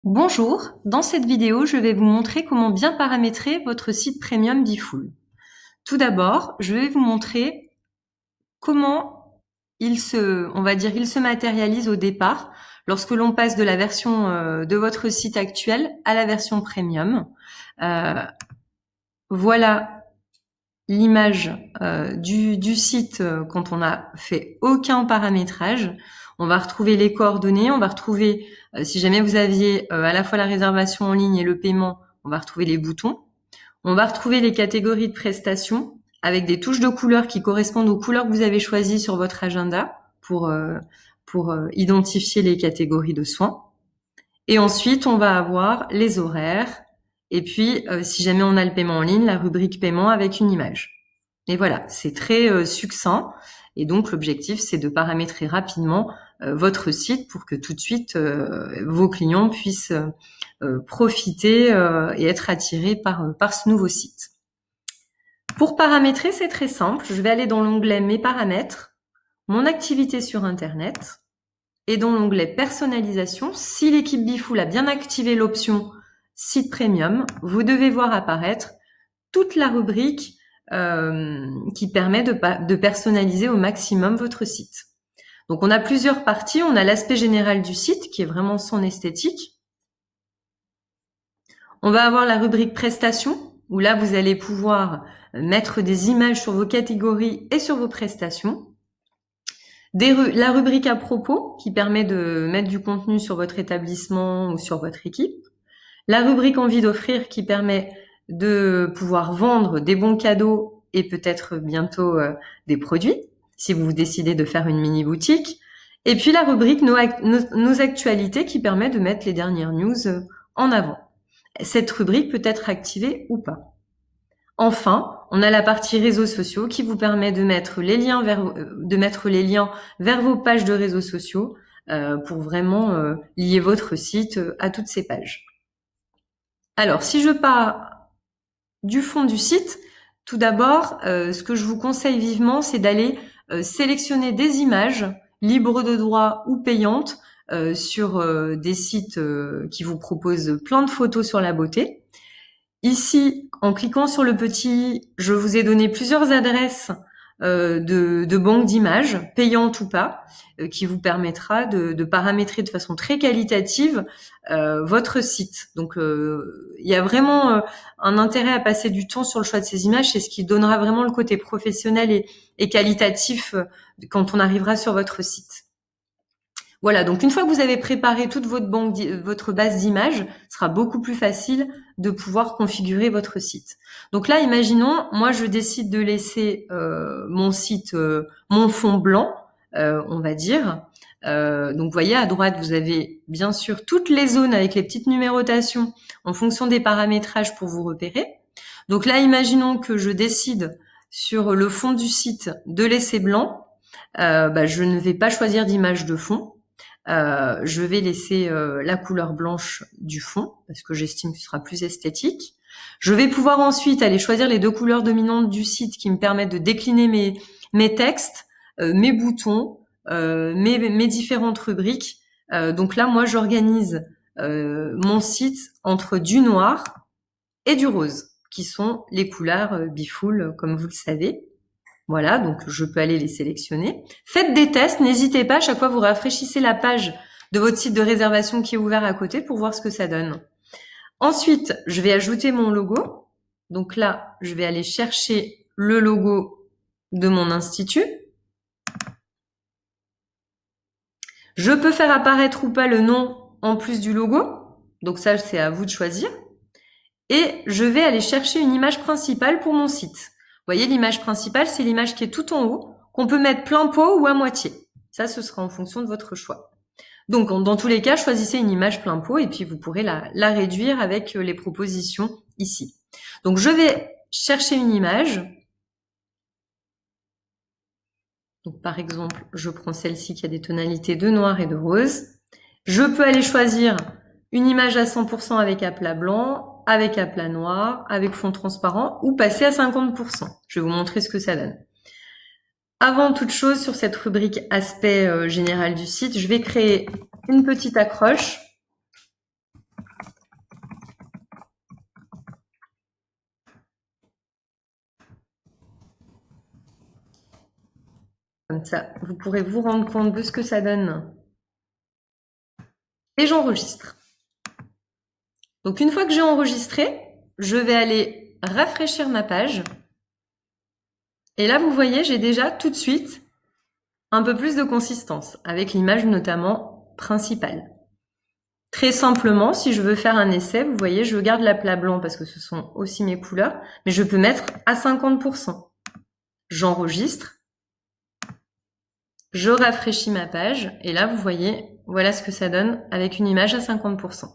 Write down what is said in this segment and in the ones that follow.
Bonjour, dans cette vidéo, je vais vous montrer comment bien paramétrer votre site premium Beeful. Tout d'abord, je vais vous montrer comment il se matérialise au départ lorsque l'on passe de la version de votre site actuel à la version premium. Voilà l'image du site quand on n'a fait aucun paramétrage. On va retrouver les coordonnées, on va retrouver, si jamais vous aviez à la fois la réservation en ligne et le paiement, on va retrouver les boutons. On va retrouver les catégories de prestations avec des touches de couleurs qui correspondent aux couleurs que vous avez choisies sur votre agenda pour identifier les catégories de soins. Et ensuite, on va avoir les horaires et puis, si jamais on a le paiement en ligne, la rubrique paiement avec une image. Et voilà, c'est très succinct. Et donc, l'objectif, c'est de paramétrer rapidement votre site pour que tout de suite, vos clients puissent profiter et être attirés par ce nouveau site. Pour paramétrer, c'est très simple. Je vais aller dans l'onglet Mes paramètres, Mon activité sur Internet, et dans l'onglet Personnalisation, si l'équipe Beeful a bien activé l'option Site Premium, vous devez voir apparaître toute la rubrique qui permet de personnaliser au maximum votre site. Donc on a plusieurs parties. On a l'aspect général du site qui est vraiment son esthétique. On va avoir la rubrique prestations où là vous allez pouvoir mettre des images sur vos catégories et sur vos prestations. La rubrique à propos qui permet de mettre du contenu sur votre établissement ou sur votre équipe. La rubrique envie d'offrir qui permet de pouvoir vendre des bons cadeaux et peut-être bientôt des produits si vous décidez de faire une mini boutique. Et puis la rubrique nos actualités qui permet de mettre les dernières news en avant. Cette rubrique peut être activée ou pas. Enfin, on a la partie réseaux sociaux qui vous permet de mettre les liens vers vos pages de réseaux sociaux pour vraiment lier votre site à toutes ces pages. Alors, si je pars du fond du site, tout d'abord, ce que je vous conseille vivement, c'est d'aller sélectionner des images libres de droit ou payantes sur des sites qui vous proposent plein de photos sur la beauté. Ici, en cliquant sur le petit, je vous ai donné plusieurs adresses de banques d'images, payantes ou pas, qui vous permettra de paramétrer de façon très qualitative votre site. Donc, il y a vraiment un intérêt à passer du temps sur le choix de ces images. C'est ce qui donnera vraiment le côté professionnel et qualitatif quand on arrivera sur votre site. Voilà, donc une fois que vous avez préparé toute votre base d'images, ce sera beaucoup plus facile de pouvoir configurer votre site. Donc là, imaginons, moi je décide de laisser mon site, mon fond blanc, on va dire. Donc vous voyez, à droite, vous avez bien sûr toutes les zones avec les petites numérotations en fonction des paramétrages pour vous repérer. Donc là, imaginons que je décide sur le fond du site de laisser blanc. Je ne vais pas choisir d'image de fond. Je vais laisser la couleur blanche du fond parce que j'estime que ce sera plus esthétique. Je vais pouvoir ensuite aller choisir les deux couleurs dominantes du site qui me permettent de décliner mes textes, mes boutons, mes différentes rubriques. Donc là, moi, j'organise mon site entre du noir et du rose, qui sont les couleurs Beeful, comme vous le savez. Voilà, donc je peux aller les sélectionner. Faites des tests, n'hésitez pas, à chaque fois vous rafraîchissez la page de votre site de réservation qui est ouvert à côté pour voir ce que ça donne. Ensuite, je vais ajouter mon logo. Donc là, je vais aller chercher le logo de mon institut. Je peux faire apparaître ou pas le nom en plus du logo. Donc ça, c'est à vous de choisir. Et je vais aller chercher une image principale pour mon site. Vous voyez, l'image principale, c'est l'image qui est tout en haut, qu'on peut mettre plein pot ou à moitié. Ça, ce sera en fonction de votre choix. Donc, dans tous les cas, choisissez une image plein pot et puis vous pourrez la réduire avec les propositions ici. Donc, je vais chercher une image. Donc, par exemple, je prends celle-ci qui a des tonalités de noir et de rose. Je peux aller choisir une image à 100% avec aplat blanc, avec aplat noir, avec fond transparent ou passer à 50%. Je vais vous montrer ce que ça donne. Avant toute chose, sur cette rubrique aspect général du site, je vais créer une petite accroche Comme ça, vous pourrez vous rendre compte de ce que ça donne. Et j'enregistre. Donc, une fois que j'ai enregistré, je vais aller rafraîchir ma page. Et là, vous voyez, j'ai déjà tout de suite un peu plus de consistance, avec l'image notamment principale. Très simplement, si je veux faire un essai, vous voyez, je garde l'aplat blanc parce que ce sont aussi mes couleurs, mais je peux mettre à 50%. J'enregistre, je rafraîchis ma page, et là, vous voyez, voilà ce que ça donne avec une image à 50%.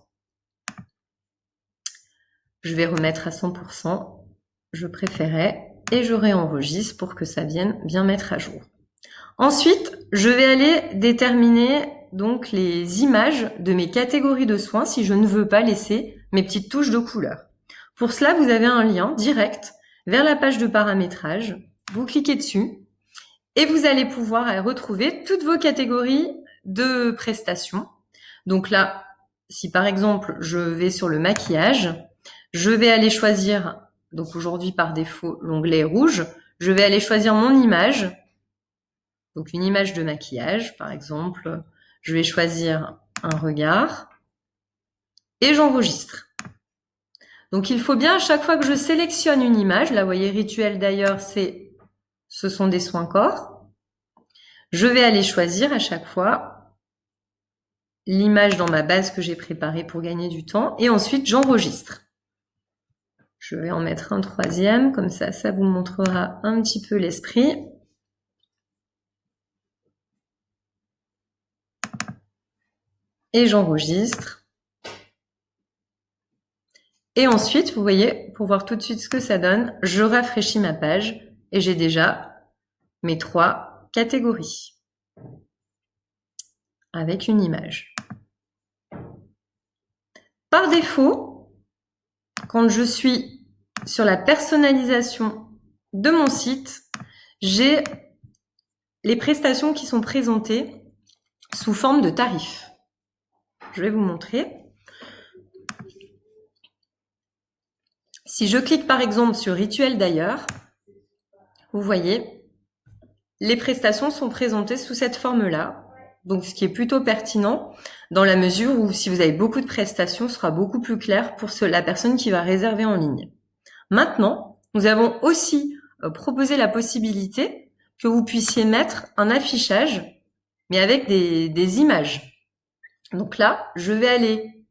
Je vais remettre à 100%, je préférais, et je réenregistre pour que ça vienne bien mettre à jour. Ensuite, je vais aller déterminer donc les images de mes catégories de soins si je ne veux pas laisser mes petites touches de couleur. Pour cela, vous avez un lien direct vers la page de paramétrage. Vous cliquez dessus et vous allez pouvoir retrouver toutes vos catégories de prestations. Donc là, si par exemple, je vais sur le maquillage, je vais aller choisir, donc aujourd'hui par défaut, l'onglet rouge. Je vais aller choisir mon image. Donc une image de maquillage, par exemple, je vais choisir un regard et j'enregistre. Donc il faut bien à chaque fois que je sélectionne une image, là vous voyez rituel d'ailleurs, ce sont des soins corps, je vais aller choisir à chaque fois l'image dans ma base que j'ai préparée pour gagner du temps et ensuite j'enregistre. Je vais en mettre un troisième, comme ça vous montrera un petit peu l'esprit. Et j'enregistre. Et ensuite, vous voyez, pour voir tout de suite ce que ça donne, je rafraîchis ma page et j'ai déjà mes 3 catégories avec une image. Par défaut, quand je suis sur la personnalisation de mon site, j'ai les prestations qui sont présentées sous forme de tarifs. Je vais vous montrer. Si je clique par exemple sur Rituel d'ailleurs, vous voyez, les prestations sont présentées sous cette forme-là. Donc, ce qui est plutôt pertinent dans la mesure où si vous avez beaucoup de prestations, ce sera beaucoup plus clair pour la personne qui va réserver en ligne. Maintenant, nous avons aussi proposé la possibilité que vous puissiez mettre un affichage, mais avec des images. Donc là, je vais aller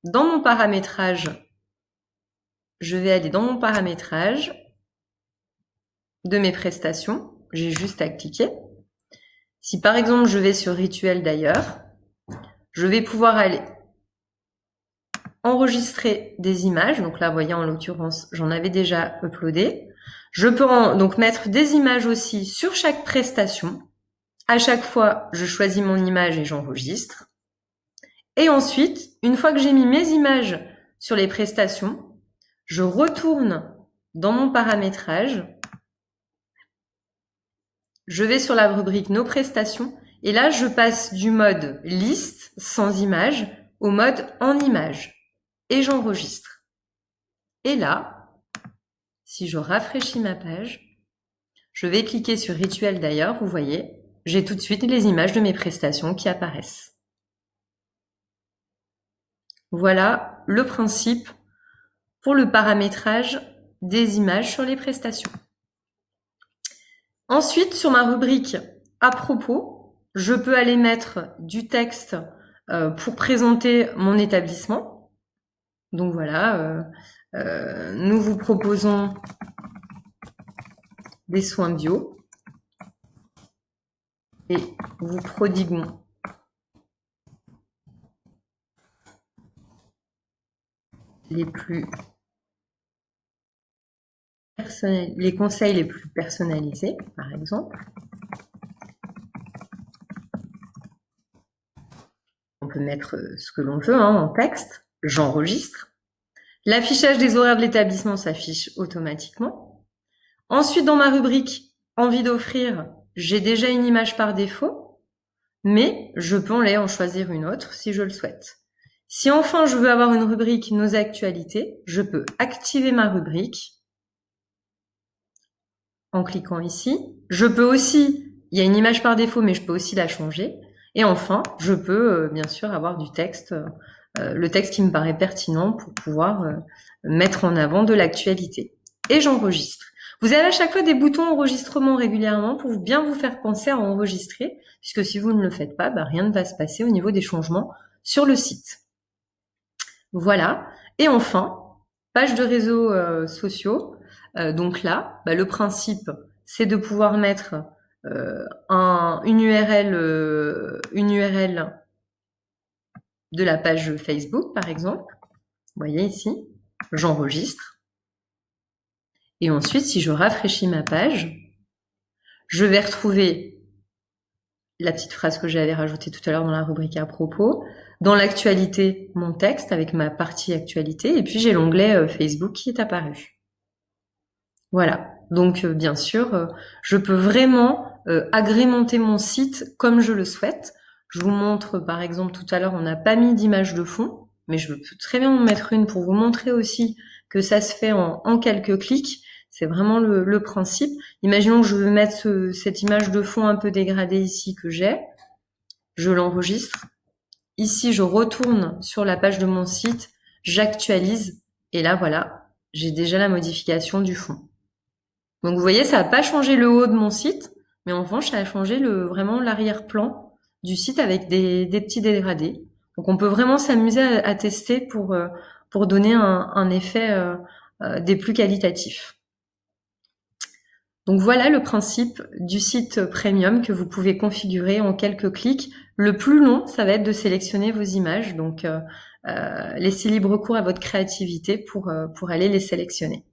dans mon paramétrage. Je vais aller dans mon paramétrage de mes prestations. J'ai juste à cliquer. Si par exemple je vais sur Rituel d'ailleurs, je vais pouvoir aller enregistrer des images. Donc là, vous voyez, en l'occurrence, j'en avais déjà uploadé. Je peux donc mettre des images aussi sur chaque prestation. À chaque fois, je choisis mon image et j'enregistre. Et ensuite, une fois que j'ai mis mes images sur les prestations, je retourne dans mon paramétrage. Je vais sur la rubrique Nos prestations et là, je passe du mode liste sans image au mode en image et j'enregistre. Et là, si je rafraîchis ma page, je vais cliquer sur Rituel d'ailleurs, vous voyez, j'ai tout de suite les images de mes prestations qui apparaissent. Voilà le principe pour le paramétrage des images sur les prestations. Ensuite, sur ma rubrique à propos, je peux aller mettre du texte pour présenter mon établissement. Donc voilà, nous vous proposons des soins bio et vous prodiguons les conseils les plus personnalisés, par exemple. On peut mettre ce que l'on veut en texte. J'enregistre. L'affichage des horaires de l'établissement s'affiche automatiquement. Ensuite, dans ma rubrique « Envie d'offrir », j'ai déjà une image par défaut, mais je peux aller en choisir une autre si je le souhaite. Si enfin je veux avoir une rubrique « Nos actualités », je peux activer ma rubrique en cliquant ici. Je peux aussi il y a une image par défaut, mais je peux aussi la changer. Et enfin, je peux bien sûr avoir du texte, le texte qui me paraît pertinent pour pouvoir mettre en avant de l'actualité. Et j'enregistre. Vous avez à chaque fois des boutons enregistrement régulièrement pour bien vous faire penser à enregistrer, puisque si vous ne le faites pas, rien ne va se passer au niveau des changements sur le site. Voilà. Et enfin, page de réseaux sociaux. Donc là, le principe, c'est de pouvoir mettre une URL de la page Facebook, par exemple. Vous voyez ici, j'enregistre. Et ensuite, si je rafraîchis ma page, je vais retrouver la petite phrase que j'avais rajoutée tout à l'heure dans la rubrique à propos. Dans l'actualité, mon texte avec ma partie actualité. Et puis, j'ai l'onglet Facebook qui est apparu. Voilà. Donc, bien sûr, je peux vraiment agrémenter mon site comme je le souhaite. Je vous montre, par exemple, tout à l'heure, on n'a pas mis d'image de fond, mais je peux très bien en mettre une pour vous montrer aussi que ça se fait en quelques clics. C'est vraiment le principe. Imaginons que je veux mettre cette image de fond un peu dégradée ici que j'ai. Je l'enregistre. Ici, je retourne sur la page de mon site, j'actualise, et là, voilà, j'ai déjà la modification du fond. Donc, vous voyez, ça n'a pas changé le haut de mon site, mais en revanche, ça a changé vraiment l'arrière-plan du site avec des petits dégradés. Donc, on peut vraiment s'amuser à tester pour donner un effet des plus qualitatifs. Donc voilà le principe du site premium que vous pouvez configurer en quelques clics. Le plus long, ça va être de sélectionner vos images. Donc laissez libre cours à votre créativité pour aller les sélectionner.